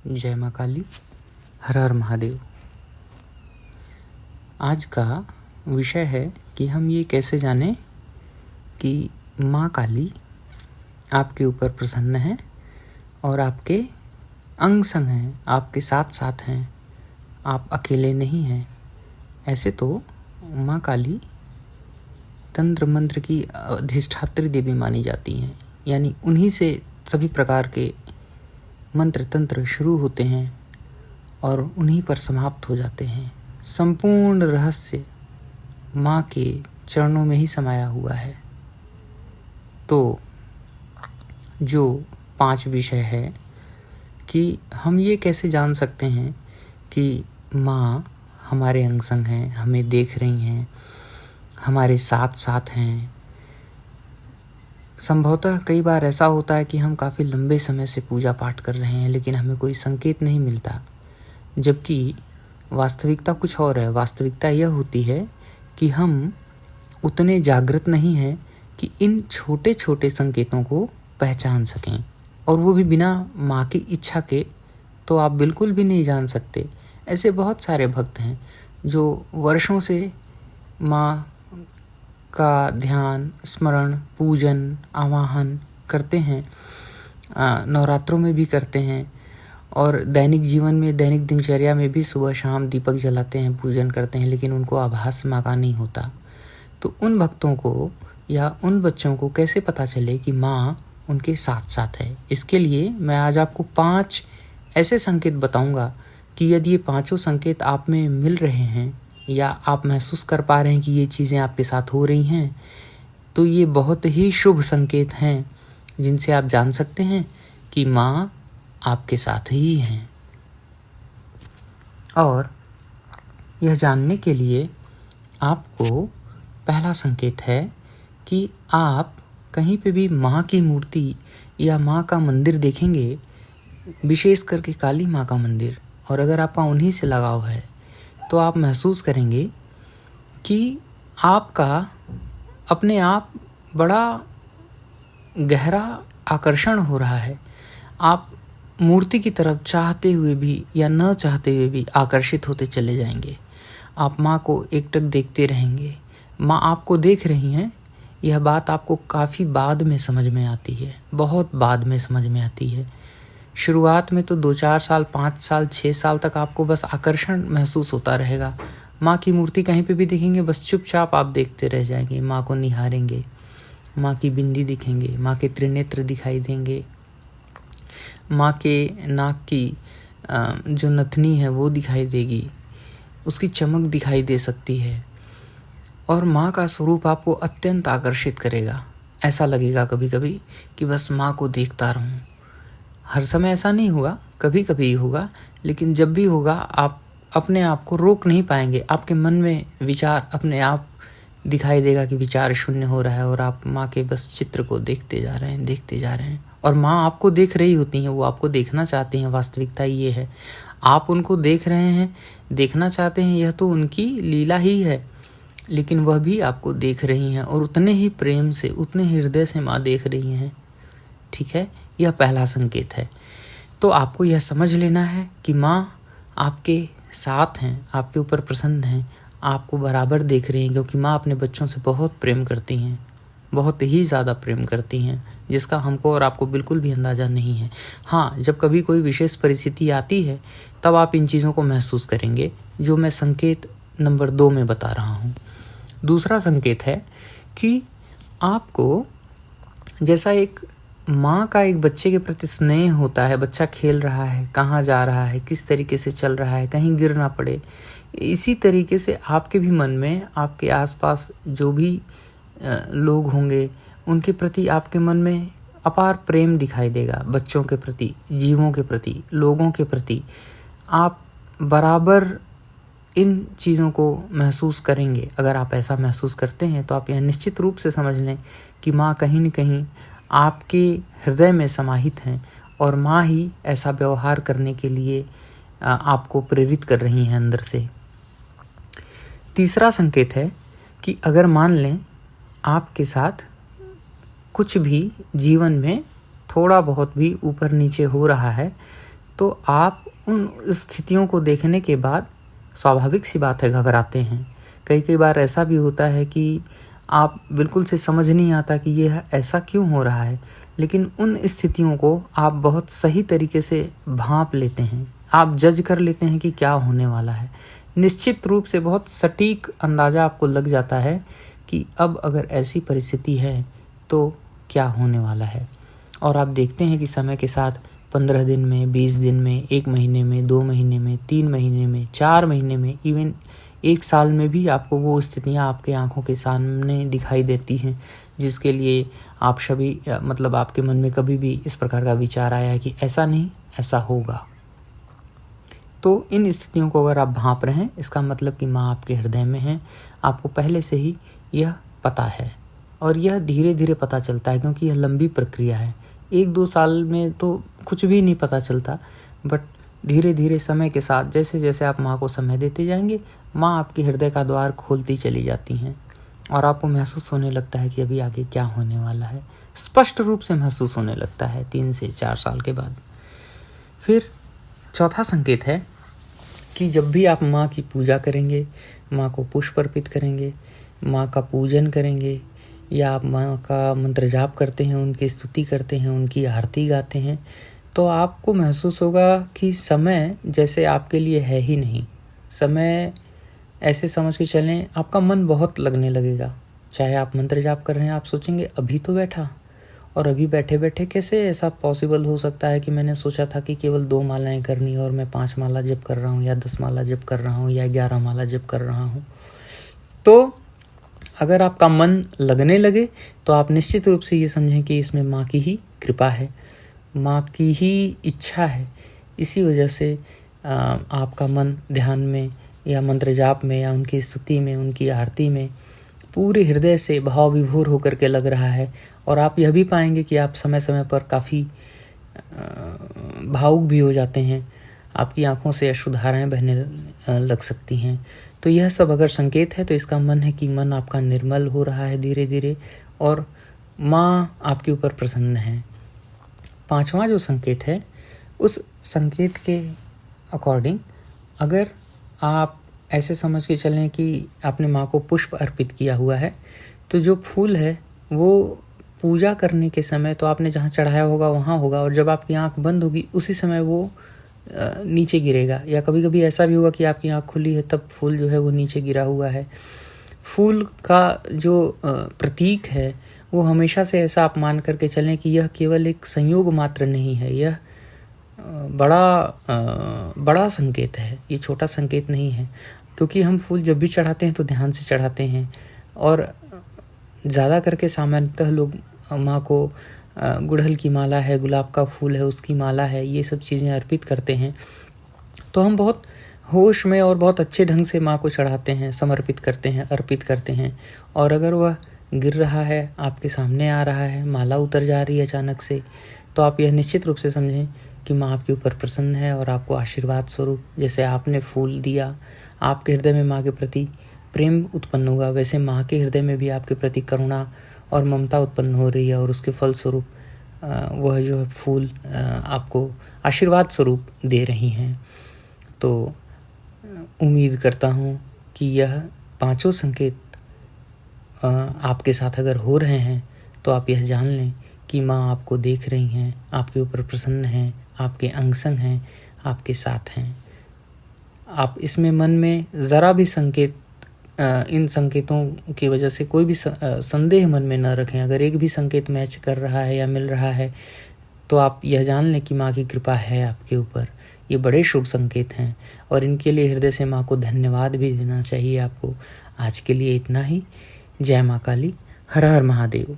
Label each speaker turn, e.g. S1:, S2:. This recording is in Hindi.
S1: जय माँ काली, हर हर महादेव। आज का विषय है कि हम ये कैसे जानें कि माँ काली आपके ऊपर प्रसन्न है और आपके अंग संग हैं, आपके साथ साथ हैं, आप अकेले नहीं हैं। ऐसे तो माँ काली तंत्र मंत्र की अधिष्ठात्री देवी मानी जाती हैं, यानी उन्हीं से सभी प्रकार के मंत्र तंत्र शुरू होते हैं और उन्हीं पर समाप्त हो जाते हैं। संपूर्ण रहस्य माँ के चरणों में ही समाया हुआ है। तो जो 5 विषय है कि हम ये कैसे जान सकते हैं कि माँ हमारे अंग संग हैं, हमें देख रही हैं, हमारे साथ साथ हैं। संभवतः कई बार ऐसा होता है कि हम काफ़ी लंबे समय से पूजा पाठ कर रहे हैं लेकिन हमें कोई संकेत नहीं मिलता, जबकि वास्तविकता कुछ और है। वास्तविकता यह होती है कि हम उतने जागृत नहीं हैं कि इन छोटे छोटे संकेतों को पहचान सकें, और वो भी बिना माँ की इच्छा के तो आप बिल्कुल भी नहीं जान सकते। ऐसे बहुत सारे भक्त हैं जो वर्षों से माँ का ध्यान, स्मरण, पूजन, आवाहन करते हैं, नवरात्रों में भी करते हैं और दैनिक जीवन में, दैनिक दिनचर्या में भी सुबह शाम दीपक जलाते हैं, पूजन करते हैं, लेकिन उनको आभास माँ का नहीं होता। तो उन भक्तों को या उन बच्चों को कैसे पता चले कि माँ उनके साथ साथ है? इसके लिए मैं आज आपको 5 ऐसे संकेत बताऊंगा कि यदि ये 5 संकेत आप में मिल रहे हैं या आप महसूस कर पा रहे हैं कि ये चीज़ें आपके साथ हो रही हैं, तो ये बहुत ही शुभ संकेत हैं जिनसे आप जान सकते हैं कि माँ आपके साथ ही हैं। और यह जानने के लिए आपको पहला संकेत है कि आप कहीं पे भी माँ की मूर्ति या माँ का मंदिर देखेंगे, विशेष करके काली माँ का मंदिर, और अगर आपका उन्हीं से लगाव है तो आप महसूस करेंगे कि आपका अपने आप बड़ा गहरा आकर्षण हो रहा है। आप मूर्ति की तरफ चाहते हुए भी या न चाहते हुए भी आकर्षित होते चले जाएंगे। आप माँ को एकटक देखते रहेंगे। माँ आपको देख रही हैं, यह बात आपको काफ़ी बाद में समझ में आती है, बहुत बाद में समझ में आती है। शुरुआत में तो 2-4 साल, 5 साल, 6 साल तक आपको बस आकर्षण महसूस होता रहेगा। माँ की मूर्ति कहीं पे भी देखेंगे, बस चुपचाप आप देखते रह जाएंगे, माँ को निहारेंगे, माँ की बिंदी दिखेंगे, माँ के त्रिनेत्र दिखाई देंगे, माँ के नाक की जो नथनी है वो दिखाई देगी, उसकी चमक दिखाई दे सकती है, और माँ का स्वरूप आपको अत्यंत आकर्षित करेगा। ऐसा लगेगा कभी कभी कि बस माँ को देखता रहूं। हर समय ऐसा नहीं होगा, कभी कभी होगा, लेकिन जब भी होगा आप अपने आप को रोक नहीं पाएंगे। आपके मन में विचार अपने आप दिखाई देगा कि विचार शून्य हो रहा है और आप माँ के बस चित्र को देखते जा रहे हैं, देखते जा रहे हैं, और माँ आपको देख रही होती हैं, वो आपको देखना चाहती हैं। वास्तविकता ये है, आप उनको देख रहे हैं, देखना चाहते हैं, यह तो उनकी लीला ही है, लेकिन वह भी आपको देख रही हैं और उतने ही प्रेम से, उतने हृदय से माँ देख रही हैं। ठीक है, यह पहला संकेत है। तो आपको यह समझ लेना है कि माँ आपके साथ हैं, आपके ऊपर प्रसन्न हैं, आपको बराबर देख रही हैं, क्योंकि माँ अपने बच्चों से बहुत प्रेम करती हैं, बहुत ही ज़्यादा प्रेम करती हैं, जिसका हमको और आपको बिल्कुल भी अंदाज़ा नहीं है। हाँ, जब कभी कोई विशेष परिस्थिति आती है तब आप इन चीज़ों को महसूस करेंगे, जो मैं संकेत नंबर 2 में बता रहा हूँ। दूसरा संकेत है कि आपको, जैसा एक माँ का एक बच्चे के प्रति स्नेह होता है, बच्चा खेल रहा है, कहाँ जा रहा है, किस तरीके से चल रहा है, कहीं गिर ना पड़े, इसी तरीके से आपके भी मन में, आपके आसपास जो भी लोग होंगे उनके प्रति आपके मन में अपार प्रेम दिखाई देगा। बच्चों के प्रति, जीवों के प्रति, लोगों के प्रति आप बराबर इन चीज़ों को महसूस करेंगे। अगर आप ऐसा महसूस करते हैं तो आप यह निश्चित रूप से समझ लें कि माँ कहीं न कहीं आपके हृदय में समाहित हैं और माँ ही ऐसा व्यवहार करने के लिए आपको प्रेरित कर रही हैं अंदर से। तीसरा संकेत है कि अगर मान लें आपके साथ कुछ भी जीवन में थोड़ा बहुत भी ऊपर नीचे हो रहा है, तो आप उन स्थितियों को देखने के बाद स्वाभाविक सी बात है घबराते हैं। कई बार ऐसा भी होता है कि आप बिल्कुल से समझ नहीं आता कि यह ऐसा क्यों हो रहा है, लेकिन उन स्थितियों को आप बहुत सही तरीके से भांप लेते हैं, आप जज कर लेते हैं कि क्या होने वाला है। निश्चित रूप से बहुत सटीक अंदाज़ा आपको लग जाता है कि अब अगर ऐसी परिस्थिति है तो क्या होने वाला है। और आप देखते हैं कि समय के साथ 15 दिन में, 20 दिन में, 1 महीने में, 2 महीने में, 3 महीने में, 4 महीने में, इवन 1 साल में भी आपको वो स्थितियाँ आपके आंखों के सामने दिखाई देती हैं जिसके लिए आप आपके मन में कभी भी इस प्रकार का विचार आया है कि ऐसा नहीं, ऐसा होगा। तो इन स्थितियों को अगर आप भांप रहे हैं, इसका मतलब कि माँ आपके हृदय में है, आपको पहले से ही यह पता है। और यह धीरे धीरे पता चलता है क्योंकि यह लंबी प्रक्रिया है। 1-2 साल में तो कुछ भी नहीं पता चलता, बट धीरे धीरे समय के साथ जैसे जैसे आप माँ को समय देते जाएंगे, माँ आपके हृदय का द्वार खोलती चली जाती हैं और आपको महसूस होने लगता है कि अभी आगे क्या होने वाला है। स्पष्ट रूप से महसूस होने लगता है 3 से 4 साल के बाद। फिर चौथा संकेत है कि जब भी आप माँ की पूजा करेंगे, माँ को पुष्प अर्पित करेंगे, माँ का पूजन करेंगे या आप माँ का मंत्र जाप करते हैं, उनकी स्तुति करते हैं, उनकी आरती गाते हैं, तो आपको महसूस होगा कि समय जैसे आपके लिए है ही नहीं। समय ऐसे समझ के चलें, आपका मन बहुत लगने लगेगा। चाहे आप मंत्र जाप कर रहे हैं, आप सोचेंगे अभी तो बैठा, और अभी बैठे बैठे कैसे ऐसा पॉसिबल हो सकता है कि मैंने सोचा था कि केवल 2 मालाएं करनी और मैं 5 माला जप कर रहा हूँ या 10 माला जप कर रहा हूँ या 11 माला जप कर रहा हूँ। तो अगर आपका मन लगने लगे तो आप निश्चित रूप से ये समझें कि इसमें माँ की ही कृपा है, माँ की ही इच्छा है। इसी वजह से आपका मन ध्यान में या मंत्र जाप में या उनकी स्तुति में, उनकी आरती में पूरे हृदय से भाव विभोर होकर के लग रहा है। और आप यह भी पाएंगे कि आप समय समय पर काफ़ी भावुक भी हो जाते हैं, आपकी आंखों से अश्रुधाराएं बहने लग सकती हैं। तो यह सब अगर संकेत है तो इसका मन है कि मन आपका निर्मल हो रहा है धीरे धीरे और माँ आपके ऊपर प्रसन्न है। 5वां जो संकेत है, उस संकेत के अकॉर्डिंग अगर आप ऐसे समझ के चलें कि आपने माँ को पुष्प अर्पित किया हुआ है, तो जो फूल है वो पूजा करने के समय तो आपने जहाँ चढ़ाया होगा वहाँ होगा, और जब आपकी आंख बंद होगी उसी समय वो नीचे गिरेगा। या कभी कभी ऐसा भी होगा कि आपकी आंख खुली है तब फूल जो है वो नीचे गिरा हुआ है। फूल का जो प्रतीक है वो हमेशा से ऐसा आप मान करके चलें कि यह केवल एक संयोग मात्र नहीं है, यह बड़ा संकेत है, ये छोटा संकेत नहीं है। क्योंकि हम फूल जब भी चढ़ाते हैं तो ध्यान से चढ़ाते हैं, और ज़्यादा करके सामान्यतः लोग माँ को गुड़हल की माला है, गुलाब का फूल है, उसकी माला है, ये सब चीज़ें अर्पित करते हैं। तो हम बहुत होश में और बहुत अच्छे ढंग से माँ को चढ़ाते हैं, समर्पित करते हैं, अर्पित करते हैं। और अगर वह गिर रहा है, आपके सामने आ रहा है, माला उतर जा रही है अचानक से, तो आप यह निश्चित रूप से समझें कि माँ आपके ऊपर प्रसन्न है और आपको आशीर्वाद स्वरूप, जैसे आपने फूल दिया, आपके हृदय में माँ के प्रति प्रेम उत्पन्न होगा, वैसे माँ के हृदय में भी आपके प्रति करुणा और ममता उत्पन्न हो रही है, और उसके फलस्वरूप वह जो है फूल आपको आशीर्वाद स्वरूप दे रही हैं। तो उम्मीद करता हूँ कि यह 5 संकेत आपके साथ अगर हो रहे हैं तो आप यह जान लें कि माँ आपको देख रही हैं, आपके ऊपर प्रसन्न हैं, आपके अंग संग हैं, आपके साथ हैं। आप इसमें मन में ज़रा भी इन संकेतों की वजह से कोई भी संदेह मन में न रखें। अगर एक भी संकेत मैच कर रहा है या मिल रहा है तो आप यह जान लें कि माँ की कृपा है आपके ऊपर। ये बड़े शुभ संकेत हैं और इनके लिए हृदय से माँ को धन्यवाद भी देना चाहिए आपको। आज के लिए इतना ही। जय माँ काली। हर हर महादेव।